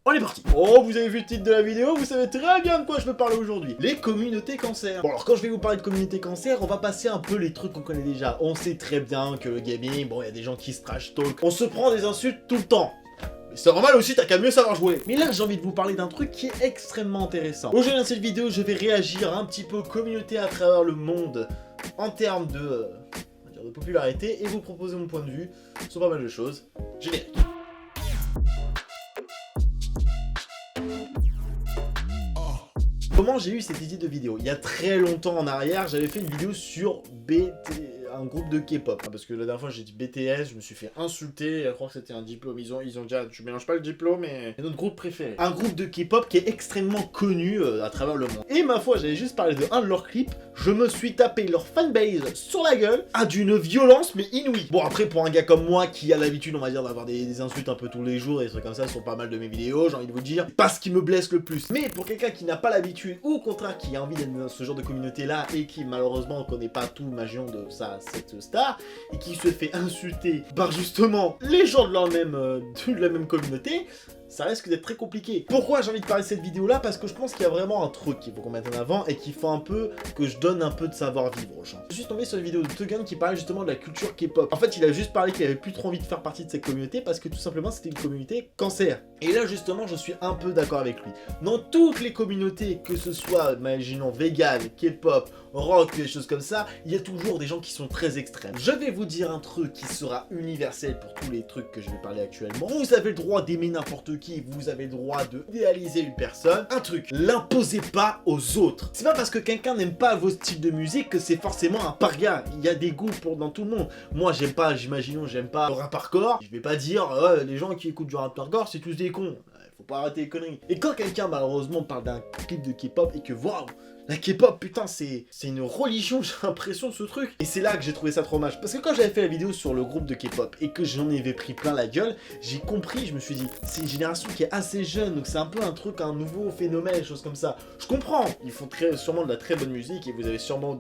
On est parti. Oh, vous avez vu le titre de la vidéo, vous savez très bien de quoi je veux parler aujourd'hui. Les communautés cancer. Bon, alors quand je vais vous parler de communauté cancer, on va passer un peu les trucs qu'on connaît déjà. On sait très bien que le gaming, bon, il y a des gens qui se trash talk. On se prend des insultes tout le temps. Mais c'est normal aussi, t'as qu'à mieux savoir jouer. Mais là, j'ai envie de vous parler d'un truc qui est extrêmement intéressant. Aujourd'hui, dans cette vidéo, je vais réagir un petit peu aux communautés à travers le monde en termes de popularité et vous proposer mon point de vue sur pas mal de choses. Générique. Comment j'ai eu cette idée de vidéo? Il y a très longtemps en arrière, j'avais fait une vidéo sur un groupe de K-pop. Parce que la dernière fois j'ai dit BTS, je me suis fait insulter, je crois que c'était un diplôme. Ils ont déjà, je mélange pas le diplôme, mais c'est notre groupe préféré. Un groupe de K-pop qui est extrêmement connu à travers le monde. Et ma foi, j'avais juste parlé de un de leurs clips, je me suis tapé leur fanbase sur la gueule à d'une violence mais inouïe. Bon après, pour un gars comme moi qui a l'habitude, on va dire, d'avoir des insultes un peu tous les jours et des trucs comme ça sur pas mal de mes vidéos, j'ai envie de vous dire, pas ce qui me blesse le plus. Mais pour quelqu'un qui n'a pas l'habitude, ou au contraire qui a envie d'être dans ce genre de communauté là et qui malheureusement connaît pas tout le magion de cette star et qui se fait insulter par justement les gens de la même communauté, ça risque d'être très compliqué. Pourquoi j'ai envie de parler de cette vidéo là? Parce que je pense qu'il y a vraiment un truc qu'il faut qu'on mette en avant et qu'il faut un peu que je donne un peu de savoir-vivre aux gens. Je suis tombé sur une vidéo de Tegan qui parlait justement de la culture K-pop. En fait, il a juste parlé qu'il avait plus trop envie de faire partie de cette communauté parce que tout simplement c'était une communauté cancer. Et là justement, je suis un peu d'accord avec lui. Dans toutes les communautés, que ce soit, imaginons, vegan, K-pop, rock, des choses comme ça, il y a toujours des gens qui sont très extrêmes. Je vais vous dire un truc qui sera universel pour tous les trucs que je vais parler actuellement. Vous avez le droit d'aimer n'importe qui, vous avez le droit de idéaliser une personne. Un truc, l'imposez pas aux autres. C'est pas parce que quelqu'un n'aime pas vos styles de musique que c'est forcément un parga. Il y a des goûts dans tout le monde. Moi, j'aime pas le rap hardcore. Je vais pas dire, les gens qui écoutent du rap hardcore, c'est tous des cons. Faut pas arrêter les conneries. Et quand quelqu'un, malheureusement, parle d'un clip de K-pop et que, waouh, la K-pop, putain, c'est une religion, j'ai l'impression, ce truc. Et c'est là que j'ai trouvé ça trop dommage. Parce que quand j'avais fait la vidéo sur le groupe de K-pop et que j'en avais pris plein la gueule, j'ai compris, je me suis dit, c'est une génération qui est assez jeune, donc c'est un peu un truc, un nouveau phénomène, des choses comme ça. Je comprends, ils font sûrement de la très bonne musique et vous avez sûrement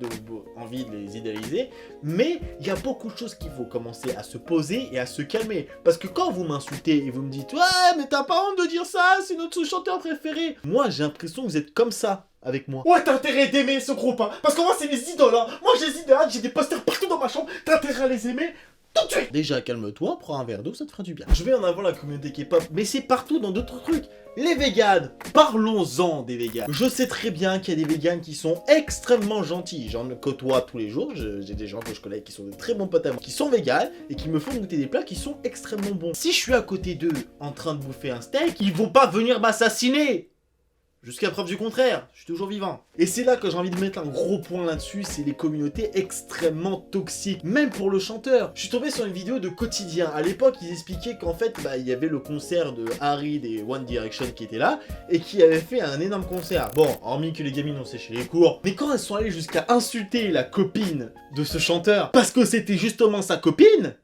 envie de les idéaliser, mais il y a beaucoup de choses qu'il faut commencer à se poser et à se calmer. Parce que quand vous m'insultez et vous me dites, ouais, mais t'as pas honte de dire ça, c'est notre chanteur préféré. Moi, j'ai l'impression que vous êtes comme ça avec moi. Ouais, t'as intérêt d'aimer ce groupe, hein, parce que moi, c'est mes idoles, hein. Moi, j'ai des idoles, j'ai des posters partout dans ma chambre, t'as intérêt à les aimer tout de suite. Déjà, calme-toi, prends un verre d'eau, ça te fera du bien. Je vais en avant la communauté K-pop, mais c'est partout dans d'autres trucs. Les véganes, parlons-en des véganes. Je sais très bien qu'il y a des véganes qui sont extrêmement gentils. J'en côtoie tous les jours, j'ai des gens que je connais qui sont de très bons potes à moi, qui sont véganes et qui me font goûter des plats qui sont extrêmement bons. Si je suis à côté d'eux en train de bouffer un steak, ils vont pas venir m'assassiner. Jusqu'à preuve du contraire, je suis toujours vivant. Et c'est là que j'ai envie de mettre un gros point là-dessus, c'est les communautés extrêmement toxiques, même pour le chanteur. Je suis tombé sur une vidéo de Quotidien. À l'époque, ils expliquaient qu'en fait, il y avait le concert de Harry des One Direction qui était là, et qui avait fait un énorme concert. Bon, hormis que les gamines ont séché les cours, mais quand elles sont allées jusqu'à insulter la copine de ce chanteur, parce que c'était justement sa copine,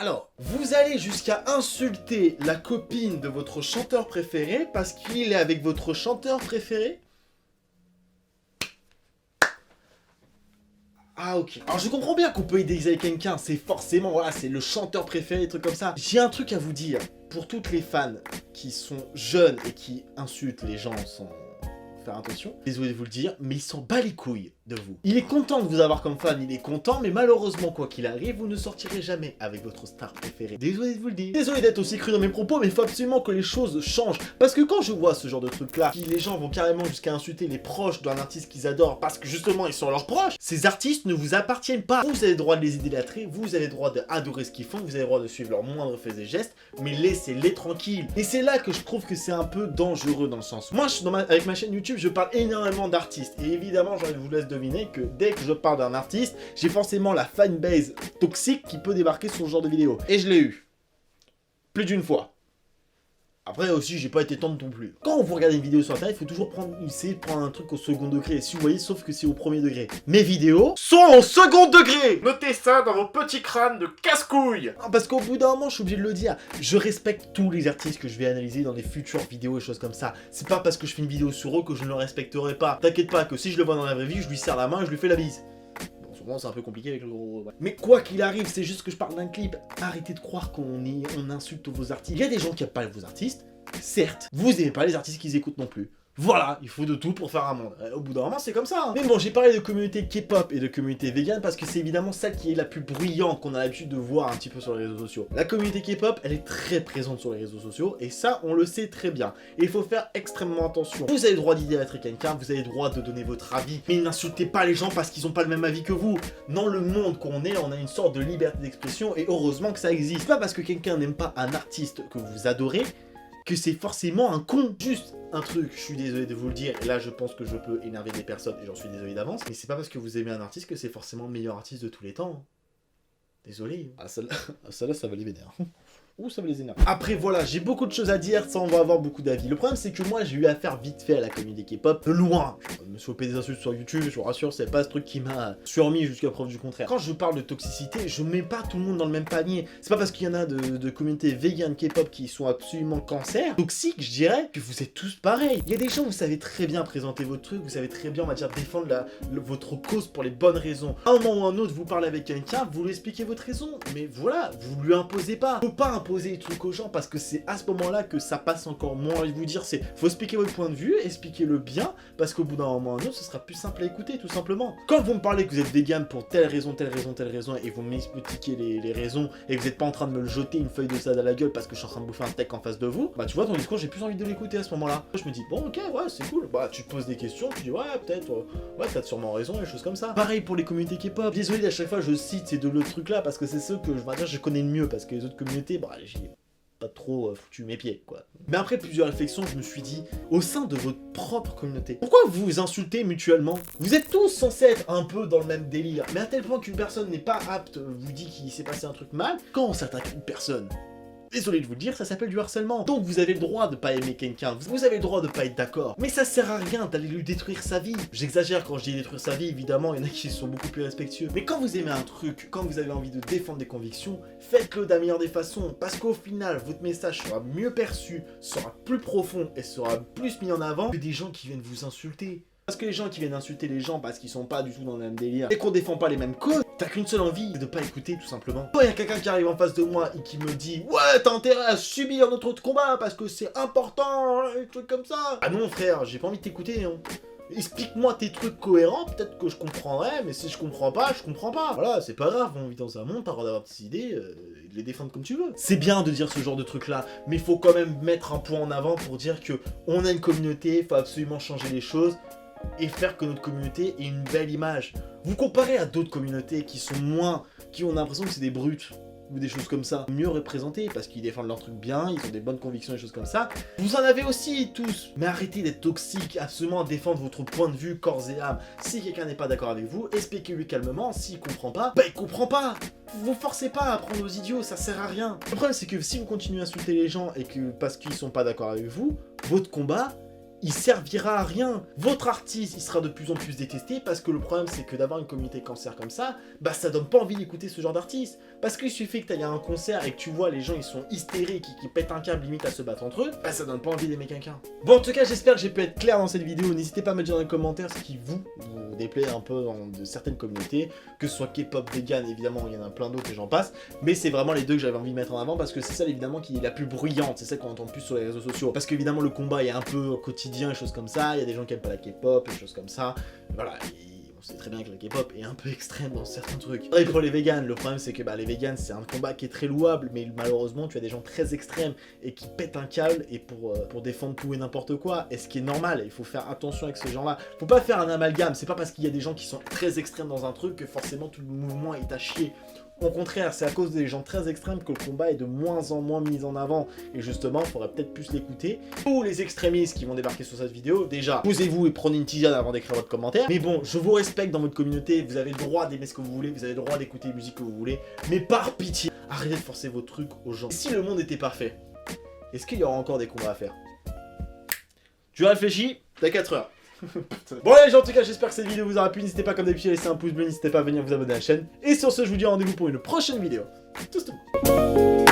alors, vous allez jusqu'à insulter la copine de votre chanteur préféré parce qu'il est avec votre chanteur préféré? Ah ok. Alors je comprends bien qu'on peut idéaliser quelqu'un, c'est forcément, voilà, c'est le chanteur préféré, des trucs comme ça. J'ai un truc à vous dire, pour toutes les fans qui sont jeunes et qui insultent les gens sans faire attention, désolé de vous le dire, mais il s'en bat les couilles de vous. Il est content de vous avoir comme fan, il est content, mais malheureusement, quoi qu'il arrive, vous ne sortirez jamais avec votre star préférée. Désolé de vous le dire. Désolé d'être aussi cru dans mes propos, mais il faut absolument que les choses changent. Parce que quand je vois ce genre de truc-là, qui les gens vont carrément jusqu'à insulter les proches d'un artiste qu'ils adorent, parce que justement, ils sont leurs proches, ces artistes ne vous appartiennent pas. Vous avez le droit de les idolâtrer, vous avez le droit d'adorer ce qu'ils font, vous avez le droit de suivre leurs moindres faits et gestes, mais laissez-les tranquilles. Et c'est là que je trouve que c'est un peu dangereux dans le sens. Moi, avec ma chaîne YouTube, je parle énormément d'artistes. Et évidemment, je vous laisse deviner que dès que je parle d'un artiste, j'ai forcément la fanbase toxique qui peut débarquer sur ce genre de vidéo. Et je l'ai eu. Plus d'une fois. Après aussi, j'ai pas été tendre non plus. Quand vous regardez une vidéo sur internet, il faut toujours essayer de prendre un truc au second degré. Si vous voyez, sauf que c'est au premier degré. Mes vidéos sont au second degré. Notez ça dans vos petits crânes de casse-couilles. Parce qu'au bout d'un moment, je suis obligé de le dire. Je respecte tous les artistes que je vais analyser dans les futures vidéos et choses comme ça. C'est pas parce que je fais une vidéo sur eux que je ne le respecterai pas. T'inquiète pas que si je le vois dans la vraie vie, je lui serre la main et je lui fais la bise. C'est un peu compliqué avec le gros... Mais quoi qu'il arrive, c'est juste que je parle d'un clip. Arrêtez de croire qu'on insulte vos artistes. Il y a des gens qui n'aiment pas vos artistes. certes, vous aimez pas les artistes qu'ils écoutent non plus. Voilà, il faut de tout pour faire un monde. Au bout d'un moment, c'est comme ça. Hein. Mais bon, j'ai parlé de communauté K-pop et de communauté vegan parce que c'est évidemment celle qui est la plus bruyante qu'on a l'habitude de voir un petit peu sur les réseaux sociaux. La communauté K-pop, elle est très présente sur les réseaux sociaux et ça, on le sait très bien. Et il faut faire extrêmement attention. Vous avez le droit d'idolâtrer quelqu'un, vous avez le droit de donner votre avis, mais n'insultez pas les gens parce qu'ils n'ont pas le même avis que vous. Dans le monde qu'on est, on a une sorte de liberté d'expression et heureusement que ça existe. Pas parce que quelqu'un n'aime pas un artiste que vous adorez que c'est forcément un con. Juste un truc, je suis désolé de vous le dire, et là je pense que je peux énerver des personnes, et j'en suis désolé d'avance, mais c'est pas parce que vous aimez un artiste que c'est forcément le meilleur artiste de tous les temps. Désolé. Ah celle-là, ça va les vénérer. Ouh, ça va les énerver. Après, voilà, j'ai beaucoup de choses à dire, ça on va avoir beaucoup d'avis. Le problème, c'est que moi, j'ai eu affaire vite fait à la communauté K-pop, de loin. Je me suis opé des insultes sur YouTube, je vous rassure, c'est pas ce truc qui m'a surmis jusqu'à preuve du contraire. Quand je parle de toxicité, je mets pas tout le monde dans le même panier. C'est pas parce qu'il y en a de communautés vegan K-pop qui sont absolument cancer, toxiques, je dirais, que vous êtes tous pareils. Il y a des gens, vous savez très bien présenter votre truc, vous savez très bien, on va dire, défendre votre cause pour les bonnes raisons. À un moment ou un autre, vous parlez avec quelqu'un, vous lui expliquez votre raison, mais voilà, vous lui imposez pas. Faut pas imposer les trucs aux gens parce que c'est à ce moment-là que ça passe encore moins. Envie de vous dire, c'est faut expliquer votre point de vue, expliquez-le bien parce qu'au bout d'un moment ou un autre, ce sera plus simple à écouter, tout simplement. Quand vous me parlez que vous êtes vegan pour telle raison, et vous m'expliquez les raisons et que vous n'êtes pas en train de me le jeter une feuille de salade à la gueule parce que je suis en train de bouffer un steak en face de vous, bah tu vois, ton discours, j'ai plus envie de l'écouter à ce moment-là. Je me dis, bon, ok, ouais, c'est cool. Bah tu te poses des questions, tu dis, ouais, peut-être, ouais, t'as sûrement raison, et choses comme ça. Pareil pour les communautés K-pop. Désolé, à chaque fois, je cite ces deux trucs-là parce que c'est ceux que je vais dire, je connais le mieux parce que les autres communautés, bah, j'y ai pas trop foutu mes pieds, quoi. Mais après plusieurs réflexions, je me suis dit, au sein de votre propre communauté, pourquoi vous vous insultez mutuellement? Vous êtes tous censés être un peu dans le même délire, mais à tel point qu'une personne n'est pas apte, vous dit qu'il s'est passé un truc mal, quand on s'attaque à une personne, désolé de vous le dire, ça s'appelle du harcèlement. Donc vous avez le droit de pas aimer quelqu'un, vous avez le droit de pas être d'accord. Mais ça sert à rien d'aller lui détruire sa vie. J'exagère quand je dis détruire sa vie, évidemment, il y en a qui sont beaucoup plus respectueux. Mais quand vous aimez un truc, quand vous avez envie de défendre des convictions, faites-le de la meilleure des façons. Parce qu'au final, votre message sera mieux perçu, sera plus profond et sera plus mis en avant que des gens qui viennent vous insulter. Parce que les gens qui viennent insulter les gens parce qu'ils sont pas du tout dans le même délire et qu'on défend pas les mêmes causes, t'as qu'une seule envie, c'est de pas écouter tout simplement. Quand il y a quelqu'un qui arrive en face de moi et qui me dit « Ouais, t'as intérêt à subir notre combat parce que c'est important, et trucs comme ça !» Ah non frère, j'ai pas envie de t'écouter, hein. Explique-moi tes trucs cohérents, peut-être que je comprendrai, mais si je comprends pas, je comprends pas. Voilà, c'est pas grave, on vit dans un monde, t'as le droit d'avoir des idées, et de les défendre comme tu veux. C'est bien de dire ce genre de trucs-là, mais il faut quand même mettre un point en avant pour dire que on a une communauté, faut absolument changer les choses, et faire que notre communauté ait une belle image. Vous comparez à d'autres communautés qui sont moins, qui ont l'impression que c'est des brutes, ou des choses comme ça, mieux représentés parce qu'ils défendent leurs trucs bien, ils ont des bonnes convictions, des choses comme ça. Vous en avez aussi tous, mais arrêtez d'être toxique, absolument défendre votre point de vue corps et âme. Si quelqu'un n'est pas d'accord avec vous, expliquez-lui calmement, s'il comprend pas, bah il comprend pas. Vous forcez pas à apprendre aux idiots, ça sert à rien. Le problème c'est que si vous continuez à insulter les gens et que parce qu'ils sont pas d'accord avec vous, votre combat, il servira à rien. Votre artiste, il sera de plus en plus détesté parce que le problème, c'est que d'avoir une communauté cancer comme ça, bah ça donne pas envie d'écouter ce genre d'artiste. Parce qu'il suffit que tu ailles à un concert et que tu vois les gens, ils sont hystériques, qui pètent un câble limite à se battre entre eux, bah ça donne pas envie d'aimer quelqu'un. Bon, en tout cas, j'espère que j'ai pu être clair dans cette vidéo. N'hésitez pas à me dire dans les commentaires ce qui vous déplaît un peu dans de certaines communautés, que ce soit K-pop, vegan, évidemment, il y en a plein d'autres et j'en passe, mais c'est vraiment les deux que j'avais envie de mettre en avant parce que c'est celle évidemment qui est la plus bruyante, c'est celle qu'on entend le plus sur les réseaux sociaux. Parce qu'évidemment, le combat est un peu quotidien, et choses comme ça, il y a des gens qui aiment pas la K-pop, et choses comme ça, voilà. On sait très bien que la K-pop est un peu extrême dans certains trucs. Et pour les vegans, le problème c'est que les vegans c'est un combat qui est très louable, mais malheureusement tu as des gens très extrêmes et qui pètent un câble et pour défendre tout et n'importe quoi, et ce qui est normal, il faut faire attention avec ces gens-là. Faut pas faire un amalgame, c'est pas parce qu'il y a des gens qui sont très extrêmes dans un truc que forcément tout le mouvement est à chier. Au contraire, c'est à cause des gens très extrêmes que le combat est de moins en moins mis en avant. Et justement, il faudrait peut-être plus l'écouter. Tous les extrémistes qui vont débarquer sur cette vidéo, déjà, posez-vous et prenez une tisane avant d'écrire votre commentaire. Mais bon, je vous respecte dans votre communauté, vous avez le droit d'aimer ce que vous voulez, vous avez le droit d'écouter les musiques que vous voulez. Mais par pitié, arrêtez de forcer vos trucs aux gens. Si le monde était parfait, est-ce qu'il y aura encore des combats à faire? Tu réfléchis, t'as 4 heures. Bon allez les gens, en tout cas j'espère que cette vidéo vous aura plu, n'hésitez pas comme d'habitude à laisser un pouce bleu, n'hésitez pas à venir vous abonner à la chaîne, et sur ce je vous dis rendez-vous pour une prochaine vidéo. Tchuss tout le monde.